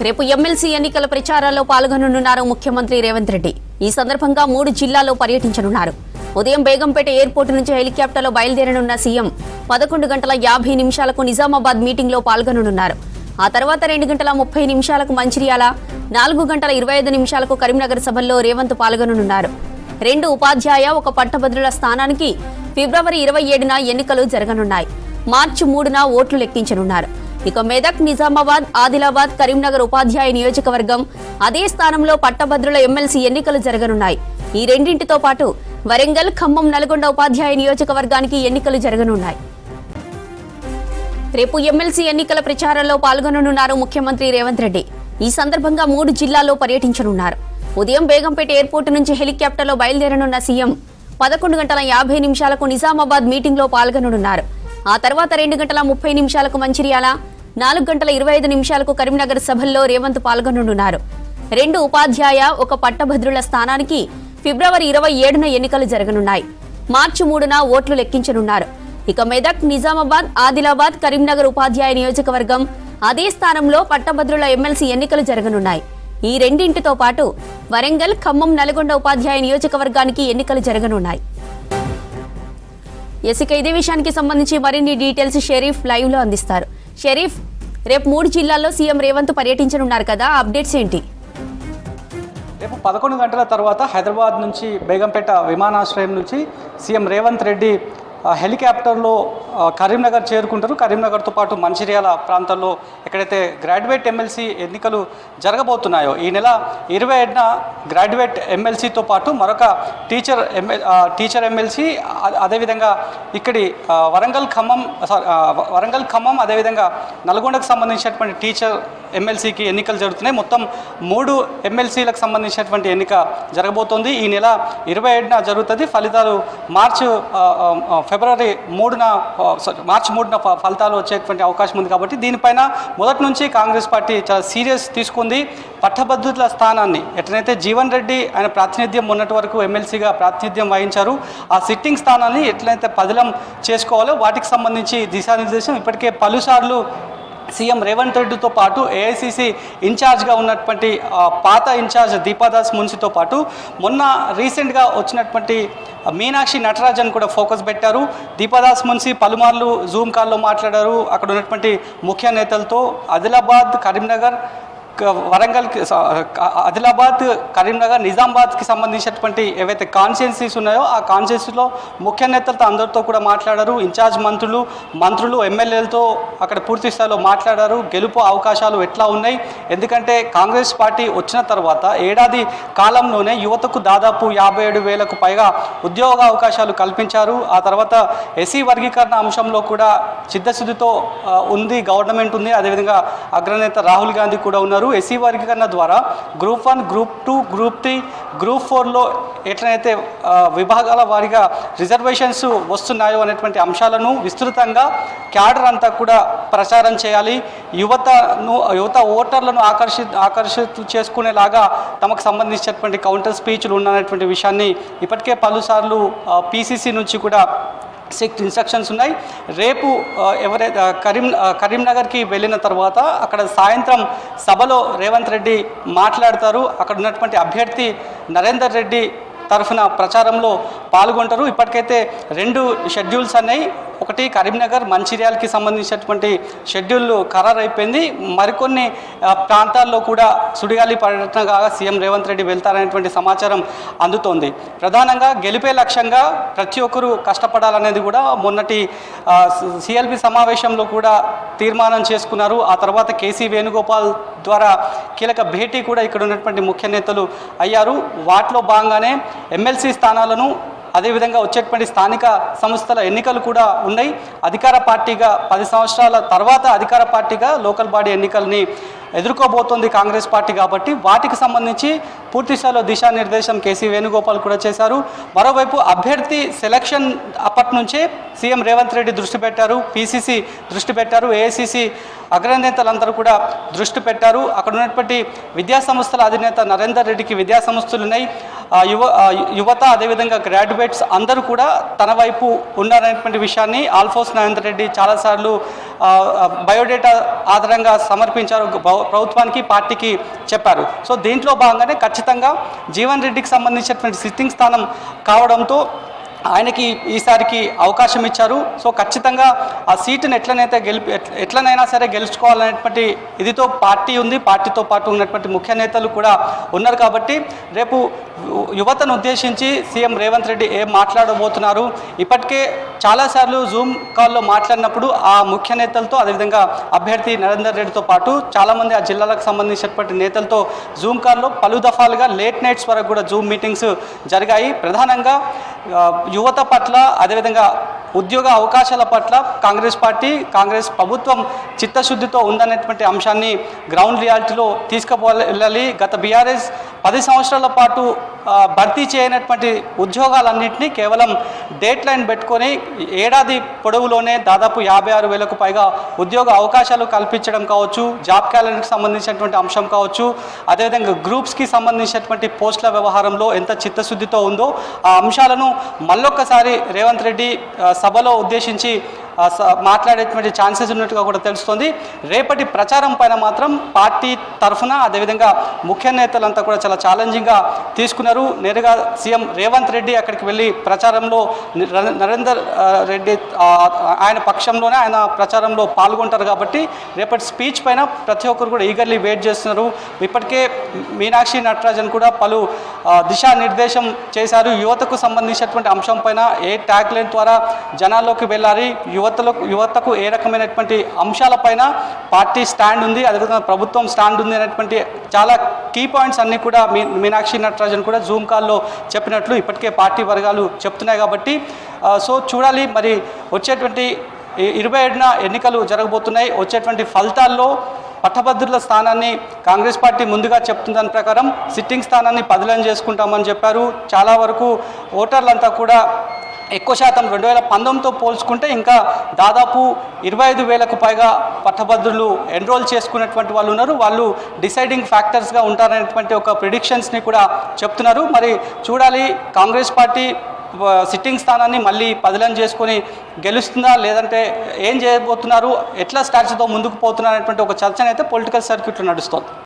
రేపు ఎమ్మెల్సీ ఎన్నికల ప్రచారాల్లో పాల్గొననున్నారు ముఖ్యమంత్రి రేవంత్ రెడ్డి. ఈ సందర్భంగా 3 జిల్లాల్లో పర్యటించనున్నారు. ఉదయం బేగంపేట ఎయిర్పోర్టు నుంచి హెలికాప్టర్లో బయలుదేరనున్న సీఎం 11 గంటల 50 నిమిషాలకు నిజామాబాద్ మీటింగ్లో పాల్గొననున్నారు. ఆ తర్వాత 2 గంటల 30 నిమిషాలకు మంచిర్యాల, 4 గంటల 25 నిమిషాలకు కరీంనగర్ సభల్లో రేవంత్ పాల్గొననున్నారు. 2 ఉపాధ్యాయ, 1 పట్టభద్రుల స్థానానికి ఫిబ్రవరి 27న ఎన్నికలు జరగనున్నాయి. మార్చి 3న ఓట్లు లెక్కించనున్నారు. ఇక మెదక్, నిజామాబాద్, ఆదిలాబాద్, కరీంనగర్ ఉపాధ్యాయ నియోజకవర్గం, అదే స్థానంలో పట్టభద్రుల ఎమ్మెల్సీ ఎన్నికలు జరగనున్నాయి. ఈ రెండింటితో పాటు వరంగల్, ఖమ్మం, నల్గొండ ఉపాధ్యాయ నియోజకవర్గానికి ఎన్నికలు జరగనున్నాయి. రేపు ఎమ్మెల్సీ ఎన్నికల ప్రచారంలో పాల్గొననున్నారు ముఖ్యమంత్రి రేవంత్ రెడ్డి. ఈ సందర్భంగా 3 జిల్లాల్లో పర్యటించనున్నారు. ఉదయం బేగంపేట ఎయిర్పోర్టు నుంచి హెలికాప్టర్లో బయలుదేరనున్న సీఎం 11 గంటల 50 నిమిషాలకు నిజామాబాద్ మీటింగ్లో పాల్గొననున్నారు. ఆ తర్వాత 2 గంటల 30 నిమిషాలకు మంచిర్యాల, 4 గంటల 25 నిమిషాలకు కరీంనగర్ సభల్లో రేవంత్ పాల్గొననున్నారు. 2 ఉపాధ్యాయ, 1 పట్టభద్రుల స్థానానికి ఫిబ్రవరి 27న ఎన్నికలు జరగనున్నాయి. మార్చి 3న ఓట్లు లెక్కించనున్నారు. ఇక మెదక్, నిజామాబాద్, ఆదిలాబాద్, కరీంనగర్ ఉపాధ్యాయ నియోజకవర్గం, అదే స్థానంలో పట్టభద్రుల ఎమ్మెల్సీ ఎన్నికలు జరగనున్నాయి. ఈ రెండింటితో పాటు వరంగల్, ఖమ్మం, నల్గొండ ఉపాధ్యాయ నియోజకవర్గానికి ఎన్నికలు జరగనున్నాయి. ఇక ఇదే విషయానికి సంబంధించి మరిన్ని డీటెయిల్స్ షరీఫ్ లైవ్ లో అందిస్తారు. షరీఫ్, రేపు 3 జిల్లాల్లో సీఎం రేవంత్ పర్యటించనున్నారు కదా, అప్డేట్స్ ఏంటి? రేపు 11 గంటల తర్వాత హైదరాబాద్ నుంచి బేగంపేట విమానాశ్రయం నుంచి సీఎం రేవంత్ రెడ్డి హెలికాప్టర్లో కరీంనగర్ చేరుకుంటారు. కరీంనగర్తో పాటు మంచిర్యాల ప్రాంతంలో ఎక్కడైతే గ్రాడ్యుయేట్ ఎమ్మెల్సీ ఎన్నికలు జరగబోతున్నాయో ఈ నెల 27న గ్రాడ్యుయేట్ ఎమ్మెల్సీతో పాటు మరొక టీచర్ ఎమ్మెల్సీ, అదేవిధంగా ఇక్కడి వరంగల్, ఖమ్మం అదేవిధంగా నల్గొండకు సంబంధించినటువంటి టీచర్ ఎమ్మెల్సీకి ఎన్నికలు జరుగుతున్నాయి. మొత్తం 3 ఎమ్మెల్సీలకు సంబంధించినటువంటి ఎన్నిక జరగబోతోంది. ఈ నెల 27న జరుగుతుంది. ఫలితాలు మార్చి 3న ఫలితాలు వచ్చేటువంటి అవకాశం ఉంది. కాబట్టి దీనిపైన మొదటి నుంచి కాంగ్రెస్ పార్టీ చాలా సీరియస్ తీసుకుంది. పట్టభద్రుల స్థానాన్ని ఎట్లయితే జీవన్ రెడ్డి ఆయన ప్రాతినిధ్యం మొన్నటి వరకు ఎమ్మెల్సీగా ప్రాతినిధ్యం వహించారు, ఆ సిట్టింగ్ స్థానాన్ని ఎట్లయితే పదిలం చేసుకోవాలో వాటికి సంబంధించి దిశానిర్దేశం ఇప్పటికే పలుసార్లు సీఎం రేవంత్ రెడ్డితో పాటు ఏఐసీసీ ఇన్ఛార్జ్గా ఉన్నటువంటి పాత ఇన్ఛార్జ్ దీపాదాస్ మున్సితో పాటు మొన్న రీసెంట్గా వచ్చినటువంటి మీనాక్షి నటరాజన్ కూడా ఫోకస్ పెట్టారు. దీపాదాస్ మున్సి పలుమార్లు జూమ్ కాల్లో మాట్లాడారు. అక్కడ ఉన్నటువంటి ముఖ్య నేతలతో ఆదిలాబాద్, కరీంనగర్, ఆదిలాబాద్, కరీంనగర్, నిజామాబాద్కి సంబంధించినటువంటి ఏవైతే కాన్స్టిట్యున్సీస్ ఉన్నాయో ఆ కాన్స్టిట్యున్సీలో ముఖ్య నేతలతో అందరితో కూడా మాట్లాడారు. ఇన్ఛార్జ్ మంత్రులు ఎమ్మెల్యేలతో అక్కడ పూర్తి స్థాయిలో మాట్లాడారు. గెలుపు అవకాశాలు ఎట్లా ఉన్నాయి, ఎందుకంటే కాంగ్రెస్ పార్టీ వచ్చిన తర్వాత ఏడాది కాలంలోనే యువతకు దాదాపు 57,000కు పైగా ఉద్యోగ అవకాశాలు కల్పించారు. ఆ తర్వాత ఎస్సీ వర్గీకరణ అంశంలో కూడా చిత్తశుద్ధితో ఉంది గవర్నమెంట్ ఉంది. అదేవిధంగా అగ్రనేత రాహుల్ గాంధీ కూడా ఉన్నారు. ఎస్సీ వర్గీకరణ ద్వారా గ్రూప్ 1, గ్రూప్ 2, గ్రూప్ 3, గ్రూప్ 4లో ఎట్లయితే విభాగాల వారీగా రిజర్వేషన్స్ వస్తున్నాయో అనేటువంటి అంశాలను విస్తృతంగా క్యాడర్ అంతా కూడా ప్రచారం చేయాలి. యువత ఓటర్లను ఆకర్షిత చేసుకునేలాగా తమకు సంబంధించినటువంటి కౌంటర్ స్పీచ్లు ఉన్నటువంటి విషయాన్ని ఇప్పటికే పలుసార్లు పీసీసీ నుంచి కూడా స్ట్రిక్ట్ ఇన్స్ట్రక్షన్స్ ఉన్నాయి. రేపు ఎవరైతే కరీంనగర్కి వెళ్ళిన తర్వాత అక్కడ సాయంత్రం సభలో రేవంత్ రెడ్డి మాట్లాడతారు. అక్కడ ఉన్నటువంటి అభ్యర్థి నరేందర్ రెడ్డి తరఫున ప్రచారంలో పాల్గొంటారు. ఇప్పటికైతే 2 షెడ్యూల్స్ అన్నాయి. ఒకటి కరీంనగర్, మంచిర్యాలకి సంబంధించినటువంటి షెడ్యూల్ ఖరారు అయిపోయింది. మరికొన్ని ప్రాంతాల్లో కూడా సుడిగాలి పర్యటనగా సీఎం రేవంత్ రెడ్డి వెళ్తారనేటువంటి సమాచారం అందుతోంది. ప్రధానంగా గెలిపే లక్ష్యంగా ప్రతి ఒక్కరూ కష్టపడాలనేది కూడా మొన్నటి సిఎల్పి సమావేశంలో కూడా తీర్మానం చేసుకున్నారు. ఆ తర్వాత కేసీ వేణుగోపాల్ ద్వారా కీలక భేటీ కూడా ఇక్కడ ఉన్నటువంటి ముఖ్య నేతలు అయ్యారు. వాటిలో భాగంగానే ఎమ్మెల్సీ స్థానాలను అదేవిధంగా వచ్చేటువంటి స్థానిక సంస్థల ఎన్నికలు కూడా ఉన్నాయి. అధికార పార్టీగా 10 సంవత్సరాల తర్వాత అధికార పార్టీగా లోకల్ బాడీ ఎన్నికల్ని ఎదుర్కోబోతోంది కాంగ్రెస్ పార్టీ. కాబట్టి వాటికి సంబంధించి పూర్తిస్థాయిలో దిశానిర్దేశం కేసీ వేణుగోపాల్ కూడా చేశారు. మరోవైపు అభ్యర్థి సెలక్షన్ అప్పటి నుంచే సీఎం రేవంత్ రెడ్డి దృష్టి పెట్టారు, పీసీసీ దృష్టి పెట్టారు, ఏఐసీసీ అగ్రనేతలందరూ కూడా దృష్టి పెట్టారు. అక్కడ ఉన్నటువంటి విద్యాసంస్థల అధినేత నరేందర్ రెడ్డికి విద్యాసంస్థలు ఉన్నాయి. యువత అదేవిధంగా గ్రాడ్యుయేట్స్ అందరూ కూడా తన వైపు ఉన్నారనేటువంటి విషయాన్ని ఆల్ఫోస్ నరేందర్ రెడ్డి చాలాసార్లు బయోడేటా ఆధారంగా సమర్పించారు. ప్రభుత్వానికి పార్టీకి చెప్పారు. సో దీంట్లో భాగంగానే ఖచ్చితంగా జీవన్ రెడ్డికి సంబంధించినటువంటి సిట్టింగ్ స్థానం కావడంతో ఆయనకి ఈసారికి అవకాశం ఇచ్చారు. సో ఖచ్చితంగా ఆ సీటును ఎట్లనైనా సరే గెలుచుకోవాలనేటువంటి ఇదితో పార్టీ ఉంది. పార్టీతో పాటు ఉన్నటువంటి ముఖ్య నేతలు కూడా ఉన్నారు. కాబట్టి రేపు యువతను ఉద్దేశించి సీఎం రేవంత్ రెడ్డి ఏం మాట్లాడబోతున్నారు, ఇప్పటికే చాలాసార్లు జూమ్ కాల్లో మాట్లాడినప్పుడు ఆ ముఖ్య నేతలతో, అదేవిధంగా అభ్యర్థి నరేందర్ రెడ్డితో పాటు చాలామంది ఆ జిల్లాలకు సంబంధించినటువంటి నేతలతో జూమ్ కాల్లో పలు దఫాలుగా లేట్ నైట్స్ వరకు కూడా జూమ్ మీటింగ్స్ జరిగాయి. ప్రధానంగా యువత పట్ల, అదేవిధంగా ఉద్యోగ అవకాశాల పట్ల కాంగ్రెస్ పార్టీ, కాంగ్రెస్ ప్రభుత్వం చిత్తశుద్ధితో ఉందనేటువంటి అంశాన్ని గ్రౌండ్ రియాలిటీలో తీసుకుపోవాలి. గత బీఆర్ఎస్ 10 సంవత్సరాల పాటు భర్తీ చేయనటువంటి ఉద్యోగాలన్నింటినీ కేవలం డేట్ లైన్ పెట్టుకొని ఏడాది పొడవులోనే దాదాపు 56,000కు పైగా ఉద్యోగ అవకాశాలు కల్పించడం కావచ్చు, జాబ్ క్యాలెండర్కి సంబంధించినటువంటి అంశం కావచ్చు, అదేవిధంగా గ్రూప్స్కి సంబంధించినటువంటి పోస్టుల వ్యవహారంలో ఎంత చిత్తశుద్ధితో ఉందో ఆ అంశాలను మళ్ళొక్కసారి రేవంత్ రెడ్డి సభలో ఉద్దేశించి మాట్లాడేటువంటి ఛాన్సెస్ ఉన్నట్టుగా కూడా తెలుస్తుంది. రేపటి ప్రచారం పైన మాత్రం పార్టీ తరఫున, అదేవిధంగా ముఖ్య నేతలంతా కూడా చాలా ఛాలెంజింగ్గా తీసుకున్నారు. నేరుగా సీఎం రేవంత్ రెడ్డి అక్కడికి వెళ్ళి ప్రచారంలో నరేందర్ రెడ్డి ఆయన పక్షంలోనే ఆయన ప్రచారంలో పాల్గొంటారు. కాబట్టి రేపటి స్పీచ్ పైన ప్రతి ఒక్కరు కూడా ఈగర్లీ వెయిట్ చేస్తున్నారు. ఇప్పటికే మీనాక్షి నటరాజన్ కూడా పలు దిశానిర్దేశం చేశారు. యువతకు సంబంధించినటువంటి అంశం పైన ఏ ట్యాగ్ లైన్ ద్వారా జనాల్లోకి వెళ్ళాలి, యువతకు ఏ రకమైనటువంటి అంశాలపైన పార్టీ స్టాండ్ ఉంది, అదేవిధంగా ప్రభుత్వం స్టాండ్ ఉంది అనేటువంటి చాలా కీ పాయింట్స్ అన్నీ కూడా మీనాక్షి నటరాజన్ కూడా జూమ్ కాల్లో చెప్పినట్లు ఇప్పటికే పార్టీ వర్గాలు చెప్తున్నాయి. కాబట్టి సో చూడాలి, మరి వచ్చేటువంటి 27న ఎన్నికలు జరగబోతున్నాయి. వచ్చేటువంటి ఫలితాల్లో పట్టభద్రుల స్థానాన్ని కాంగ్రెస్ పార్టీ ముందుగా చెప్తుందని ప్రకారం సిట్టింగ్ స్థానాన్ని బదిలీ చేసుకుంటామని చెప్పారు. చాలా వరకు ఓటర్లంతా కూడా ఎక్కువ శాతం 2019తో పోల్చుకుంటే ఇంకా దాదాపు 25,000కు పైగా పట్టభద్రులు ఎన్రోల్ చేసుకున్నటువంటి వాళ్ళు ఉన్నారు. వాళ్ళు డిసైడింగ్ ఫ్యాక్టర్స్గా ఉంటారనేటువంటి ఒక ప్రిడిక్షన్స్ని కూడా చెప్తున్నారు. మరి చూడాలి, కాంగ్రెస్ పార్టీ సిట్టింగ్ స్థానాన్ని మళ్ళీ బదిలీ చేసుకొని గెలుస్తుందా, లేదంటే ఏం చేయబోతున్నారు, ఎట్లా స్ట్రాటజీతో ముందుకు పోతున్నారు అనేటువంటి ఒక చర్చనైతే పొలిటికల్ సర్క్యూట్లో నడుస్తుంది.